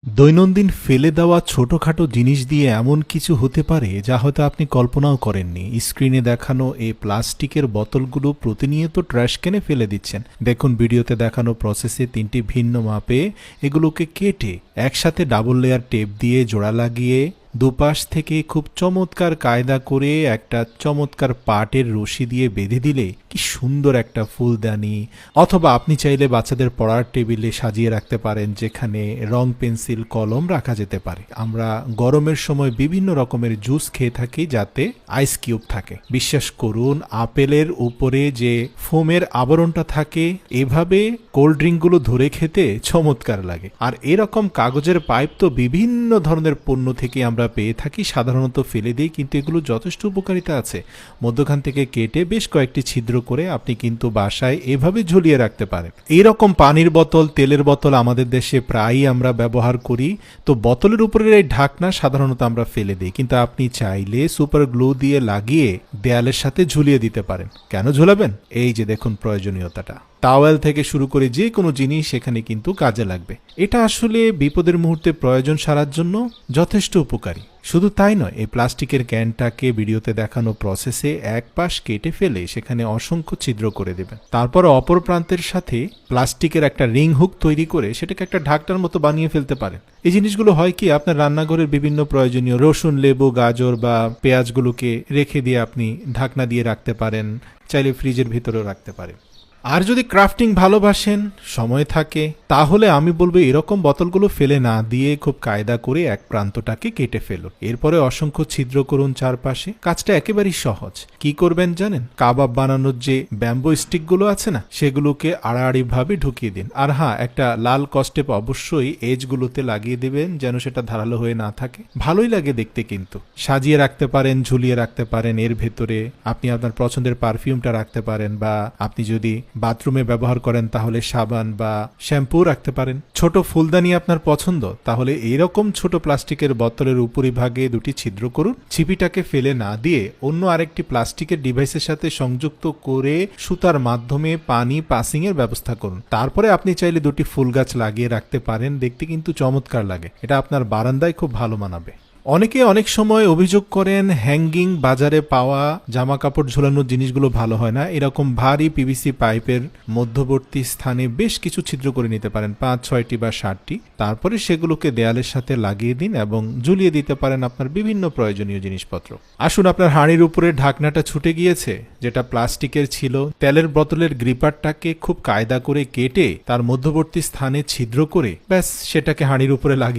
দৈনন্দিন ফেলে দেওয়া ছোটখাটো জিনিস দিয়ে এমন কিছু হতে পারে যা হয়তো আপনি কল্পনাও করেননি। স্ক্রিনে দেখানো এই প্লাস্টিকের বোতলগুলো প্রতিনিয়ত ট্র্যাশ ক্যানে ফেলে দিচ্ছেন। দেখুন ভিডিওতে দেখানো প্রসেসে 3টি ভিন্ন মাপে এগুলোকে কেটে একসাথে ডাবল লেয়ার টেপ দিয়ে জোড়া লাগিয়ে দুপাশ থেকে খুব চমৎকার কায়দা করে একটা চমৎকার পাটের রশি দিয়ে বেঁধে দিলে কি সুন্দর একটা ফুলদানি, অথবা আপনি চাইলে বাচ্চাদের পড়ার টেবিলে সাজিয়ে রাখতে পারেন, যেখানে রং পেন্সিল কলম রাখা যেতে পারে। আমরা গরমের সময় বিভিন্ন রকমের জুস খেয়ে থাকি যাতে আইস কিউব থাকে। বিশ্বাস করুন, আপেলের উপরে যে ফোমের আবরণটা থাকে, এভাবে কোল্ড ড্রিঙ্কগুলো ধরে খেতে চমৎকার লাগে। আর এরকম কাগজের পাইপ তো বিভিন্ন ধরনের পণ্য থেকে আমরা পেয়ে থাকি, সাধারণত ফেলে দিই, কিন্তু এগুলো যথেষ্ট উপকারিতা আছে। মধ্যখান থেকে কেটে বেশ কয়েকটি ছিদ্র করে আপনি কিন্তু বাসায় এভাবে ঝুলিয়ে রাখতে পারেন। এইরকম পানির বোতল, তেলের বোতল আমাদের দেশে প্রায়ই আমরা ব্যবহার করি। তো বোতলের উপরের এই ঢাকনা সাধারণত আমরা ফেলে দিই, কিন্তু আপনি চাইলে সুপার গ্লু দিয়ে লাগিয়ে দেয়ালের সাথে ঝুলিয়ে দিতে পারেন। কেন ঝোলাবেন? এই যে দেখুন প্রয়োজনীয়তাটা। টাওয়েল থেকে শুরু করে যে কোনো জিনিস এখানে কিন্তু কাজে লাগবে। এটা আসলে বিপদের মুহূর্তে প্রয়োজন সারার জন্য যথেষ্ট উপকারী। শুধু তাই নয়, এই প্লাস্টিকের ক্যানটাকে ভিডিওতে দেখানো প্রসেসে এক পাশ কেটে ফেলে সেখানে অসংখ্য ছিদ্র করে দেবেন। তারপর অপর প্রান্তের সাথে প্লাস্টিকের একটা রিং হুক তৈরি করে সেটাকে একটা ঢাকনার মতো বানিয়ে ফেলতে পারেন। এই জিনিসগুলো হয় কি, আপনার রান্নাঘরের বিভিন্ন প্রয়োজনীয় রসুন, লেবু, গাজর বা পেঁয়াজগুলোকে রেখে দিয়ে আপনি ঢাকনা দিয়ে রাখতে পারেন, চাইলে ফ্রিজের ভিতরেও রাখতে পারেন। আর যদি ক্রাফটিং ভালোবাসেন, সময় থাকে, তাহলে আমি বলবো এরকম বোতলগুলো ফেলে না দিয়ে খুব কায়দা করে এক প্রান্তটাকে কেটে ফেলুন। এরপরে অসংখ্য ছিদ্র করুন চারপাশে। কাজটা একেবারেই সহজ। কি করবেন জানেন? কাবাব বানানোর যে ব্যাম্বো স্টিকগুলো আছে না, সেগুলোকে আড়াআড়ি ভাবে ঢুকিয়ে দিন। আর হ্যাঁ, একটা লাল কস্টেপ অবশ্যই এজগুলোতে লাগিয়ে দেবেন যেন সেটা ধারালো হয়ে না থাকে। ভালোই লাগে দেখতে, কিন্তু সাজিয়ে রাখতে পারেন, ঝুলিয়ে রাখতে পারেন। এর ভেতরে আপনি আপনার পছন্দের পারফিউমটা রাখতে পারেন, বা আপনি যদি বাথরুমে ব্যবহার করেন তাহলে সাবান বা শ্যাম্পু রাখতে পারেন। ছোট ফুলদানি আপনার পছন্দ, তাহলে এইরকম ছোট প্লাস্টিকের বোতলের উপরিভাগে দুটি ছিদ্র করুন। ছিপিটাকে ফেলে না দিয়ে অন্য আরেকটি প্লাস্টিকের ডিভাইসের সাথে সংযুক্ত করে সুতার মাধ্যমে পানি পাসিং এর ব্যবস্থা করুন। তারপরে আপনি চাইলে দুটি ফুল গাছ লাগিয়ে রাখতে পারেন। দেখতে কিন্তু চমৎকার লাগে। এটা আপনার বারান্দায় খুব ভালো মানাবে। অনেকে অনেক সময় অভিযোগ করেন হ্যাঙ্গিং বাজারে পাওয়া জামা কাপড় ঝোলানোর জিনিসগুলো ভালো হয় না। এরকম ভারী পিভিসি পাইপের মধ্যবর্তী স্থানে বেশ কিছু ছিদ্র করে নিতে পারেন, 5-6টি বা 7টি। তারপরে সেগুলোকে দেয়ালের সাথে লাগিয়ে দিন এবং ঝুলিয়ে দিতে পারেন আপনার বিভিন্ন প্রয়োজনীয় জিনিসপত্র। আসুন, আপনার হাঁড়ির উপরে ঢাকনাটা ছুটে গিয়েছে, যেটা প্লাস্টিকের ছিল। তেলের বোতলের গ্রিপারটাকে খুব কায়দা করে কেটে তার মধ্যবর্তী স্থানে ছিদ্র করে ব্যাস সেটাকে হাঁড়ির উপরে লাগিয়ে